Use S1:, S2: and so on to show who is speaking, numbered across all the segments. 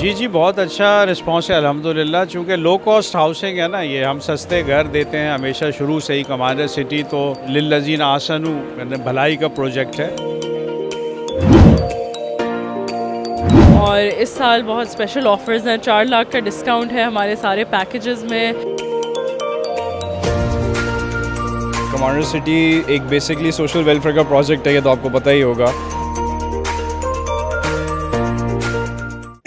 S1: जी, जी, बहुत अच्छा रिस्पॉन्स है अल्हम्दुलिल्लाह। चूँकि लो कॉस्ट हाउसिंग है ना, ये हम सस्ते घर देते हैं हमेशा शुरू से ही। कमांडर सिटी तो लिल्लज़ीना आसनू यानी भलाई का प्रोजेक्ट है।
S2: और इस साल बहुत स्पेशल ऑफर्स हैं, 4 लाख का डिस्काउंट है हमारे सारे पैकेजेस में।
S3: कमांडर सिटी एक बेसिकली सोशल वेलफेयर का प्रोजेक्ट है, ये तो आपको पता ही होगा।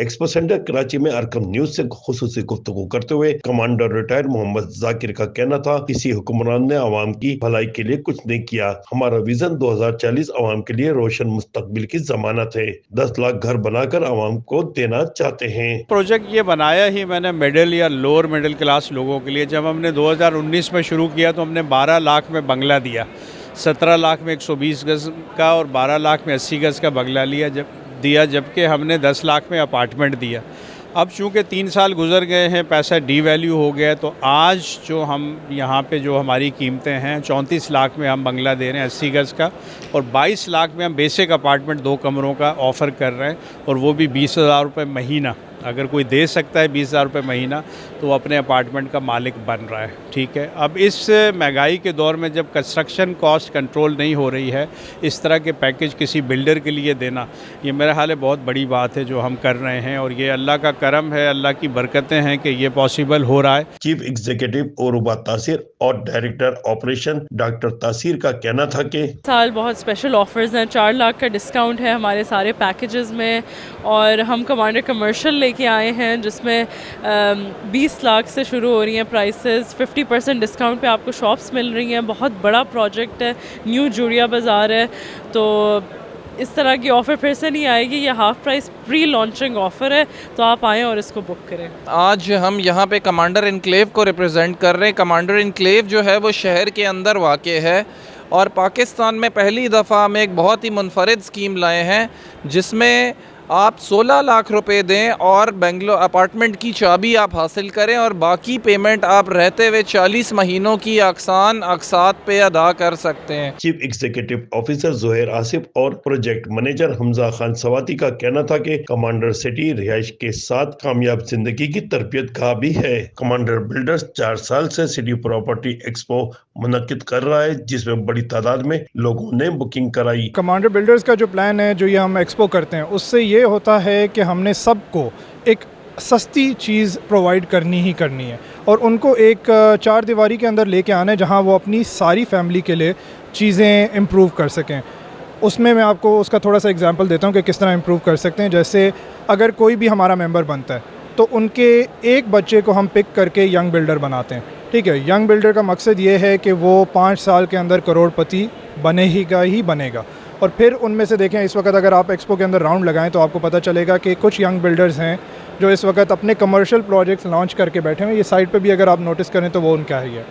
S4: एक्सपो सेंटर कराची में अरकम न्यूज से खुसूसी गुफ्तगू करते हुए कमांडर रिटायर्ड मोहम्मद जाकिर का कहना था, किसी हुक्मरान ने आवाम की भलाई के लिए कुछ नहीं किया। हमारा विजन 2040 आवाम के लिए रोशन मुस्तकबिल की जमानत है। 10 लाख घर बनाकर आवाम को देना चाहते हैं।
S1: प्रोजेक्ट ये बनाया ही मैंने मिडिल या लोअर मिडिल क्लास लोगों के लिए। जब हमने 2019 में शुरू किया तो हमने 12 लाख में बंगला दिया, 17 लाख में 120 गज़ का और 12 लाख में 80 गज़ का बंगला दिया, जबकि हमने 10 लाख में अपार्टमेंट दिया। अब चूँकि 3 साल गुजर गए हैं, पैसा डीवैल्यू हो गया, तो आज जो हम यहाँ पे जो हमारी कीमतें हैं, 34 लाख में हम बंगला दे रहे हैं 80 गज़ का, और 22 लाख में हम बेसिक अपार्टमेंट 2 कमरों का ऑफ़र कर रहे हैं, और वो भी 20,000 रुपये महीना। अगर कोई दे सकता है 20,000 रुपये महीना तो वो अपने अपार्टमेंट का मालिक बन रहा है। ठीक है, अब इस महंगाई के दौर में जब कंस्ट्रक्शन कॉस्ट कंट्रोल नहीं हो रही है, इस तरह के पैकेज किसी बिल्डर के लिए देना, ये मेरा ख्याल है बहुत बड़ी बात है जो हम कर रहे हैं, और ये अल्लाह का करम है, अल्लाह की बरकतें हैं कि ये पॉसिबल हो रहा है।
S4: चीफ एग्जीक्यूटिव औरूबा तासीर और डायरेक्टर ऑपरेशन डॉक्टर तासीर का कहना था कि
S2: साल बहुत स्पेशल ऑफर्स हैं, 4 लाख का डिस्काउंट है हमारे सारे पैकेजेस में, और हम कमांडर कमर्शियल लेके आए हैं जिसमें 20 लाख से शुरू हो रही हैं प्राइसेस, 50% डिस्काउंट पे आपको शॉप्स मिल रही हैं। बहुत बड़ा प्रोजेक्ट है, न्यू जूरिया बाज़ार है, तो इस तरह की ऑफ़र फिर से नहीं आएगी। ये half price pre launching offer है, तो आप आएँ और इसको बुक करें।
S5: आज हम यहाँ पे कमांडर इनक्लेव को रिप्रेजेंट कर रहे हैं। कमांडर इनक्लेव जो है वो शहर के अंदर वाक़ है, और पाकिस्तान में पहली दफ़ा हम एक बहुत ही मुनफरिद स्कीम लाए हैं जिसमें आप 16 लाख रुपए दें और बेंगलोर अपार्टमेंट की चाबी आप हासिल करें, और बाकी पेमेंट आप रहते हुए 40 महीनों की अकसात पे अदा कर सकते हैं।
S4: Chief executive officer Johor Asif और प्रोजेक्ट मैनेजर हमजा खान सवाती का कहना था कि कमांडर सिटी रिहाइश के साथ कामयाब जिंदगी की तरबियत गाह भी है। कमांडर बिल्डर्स 4 साल से सिटी प्रॉपर्टी एक्सपो मुनक्किद कर रहा है, जिसमें बड़ी तादाद में लोगों ने बुकिंग कराई।
S6: कमांडर बिल्डर्स का जो प्लान है, जो ये हम एक्सपो करते हैं, उससे ये होता है कि हमने सबको एक सस्ती चीज़ प्रोवाइड करनी ही करनी है, और उनको एक 4 दीवारी के अंदर लेके आना है जहाँ वो अपनी सारी फैमिली के लिए चीज़ें इम्प्रूव कर सकें। उसमें मैं आपको उसका थोड़ा सा एग्जांपल देता हूँ कि किस तरह इम्प्रूव कर सकते हैं। जैसे अगर कोई भी हमारा मेंबर बनता है तो उनके एक बच्चे को हम पिक करके यंग बिल्डर बनाते हैं। ठीक है, यंग बिल्डर का मकसद ये है कि वो 5 साल के अंदर करोड़पति बनेगा। और फिर उनमें से देखें, इस वक्त अगर आप एक्सपो के अंदर राउंड लगाएं तो आपको पता चलेगा कि कुछ यंग बिल्डर्स हैं जो इस वक्त अपने कमर्शियल प्रोजेक्ट्स लॉन्च करके बैठे हैं। ये साइट पे भी अगर आप नोटिस करें तो वो उनका ही है।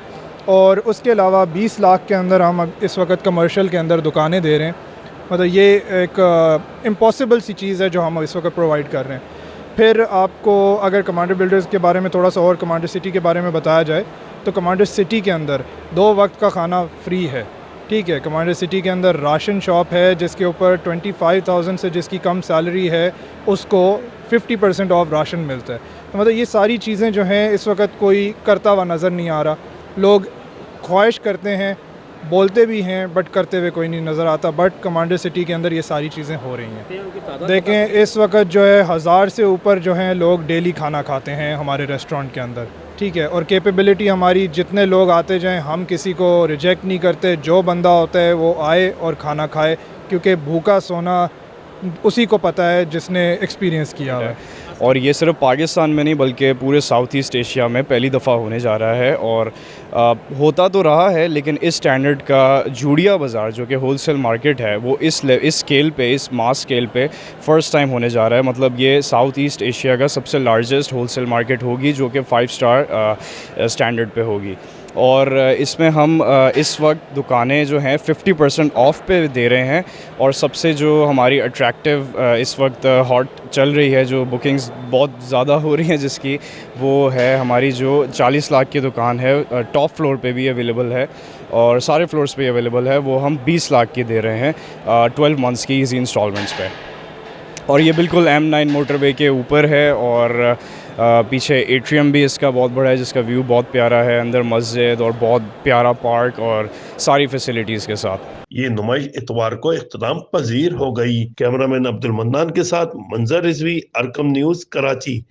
S6: और उसके अलावा 20 लाख के अंदर हम इस वक्त कमर्शियल के अंदर दुकानें दे रहे हैं। मतलब ये एक इम्पॉसिबल सी चीज़ है जो हम इस वक्त प्रोवाइड कर रहे हैं। फिर आपको अगर कमांडर बिल्डर्स के बारे में थोड़ा सा और कमांडर सिटी के बारे में बताया जाए तो कमांडर सिटी के अंदर 2 वक्त का खाना फ्री है। ठीक है, कमांडर सिटी के अंदर राशन शॉप है जिसके ऊपर 25,000 से जिसकी कम सैलरी है उसको 50% ऑफ राशन मिलता है। तो मतलब ये सारी चीज़ें जो हैं इस वक्त कोई करता हुआ नज़र नहीं आ रहा। लोग ख्वाहिश करते हैं, बोलते भी हैं, बट करते हुए कोई नहीं नज़र आता। बट कमांडर सिटी के अंदर ये सारी चीज़ें हो रही हैं। देखें, इस वक्त जो है 1000 से ऊपर जो हैं लोग डेली खाना खाते हैं हमारे रेस्टोरेंट के अंदर। ठीक है, और कैपेबिलिटी हमारी, जितने लोग आते जाएं, हम किसी को रिजेक्ट नहीं करते। जो बंदा होता है वो आए और खाना खाए, क्योंकि भूखा सोना उसी को पता है जिसने एक्सपीरियंस किया है।
S3: और ये सिर्फ पाकिस्तान में नहीं बल्कि पूरे साउथ ईस्ट एशिया में पहली दफ़ा होने जा रहा है, और होता तो रहा है, लेकिन इस स्टैंडर्ड का जूड़िया बाज़ार जो कि होलसेल मार्केट है वो इस स्केल पे, इस मास स्केल पे फ़र्स्ट टाइम होने जा रहा है। मतलब ये साउथ ईस्ट एशिया का सबसे लार्जेस्ट होलसेल मार्केट होगी जो कि 5 स्टार स्टैंडर्ड पे होगी। और इसमें हम इस वक्त दुकानें जो हैं 50% ऑफ पे दे रहे हैं, और सबसे जो हमारी अट्रैक्टिव इस वक्त हॉट चल रही है, जो बुकिंग्स बहुत ज़्यादा हो रही हैं जिसकी, वो है हमारी जो 40 लाख की दुकान है, टॉप फ्लोर पे भी अवेलेबल है और सारे फ्लोर्स पे अवेलेबल है। वो हम 20 लाख की दे रहे हैं 12 मंथ्स की ईजी इंस्टॉलमेंट्स पे। और ये बिल्कुल M9 मोटरवे के ऊपर है और पीछे एट्रियम भी इसका बहुत बड़ा है जिसका व्यू बहुत प्यारा है, अंदर मस्जिद और बहुत प्यारा पार्क और सारी फैसिलिटीज़ के साथ।
S4: ये नुमाइश इतवार को इख्तिताम पजीर हो गई। कैमरामैन अब्दुल मन्नान के साथ मंजर रिजवी, अरकम न्यूज़, कराची।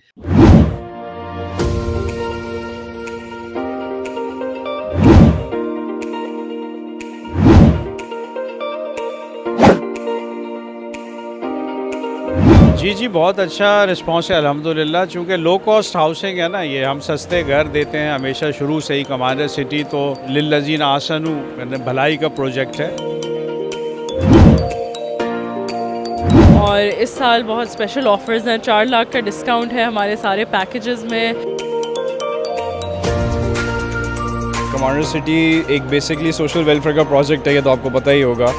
S1: जी, बहुत अच्छा रिस्पांस है अल्हम्दुलिल्लाह। चूँकि लो कॉस्ट हाउसिंग है ना, ये हम सस्ते घर देते हैं हमेशा शुरू से ही। कमांडर सिटी तो लिल्लज़ीना आसनू भलाई का प्रोजेक्ट है।
S2: और इस साल बहुत स्पेशल ऑफर्स हैं, 4 लाख का डिस्काउंट है हमारे सारे पैकेजेस में।
S3: कमांडर सिटी एक बेसिकली सोशल वेलफेयर का प्रोजेक्ट है, ये तो आपको पता ही होगा।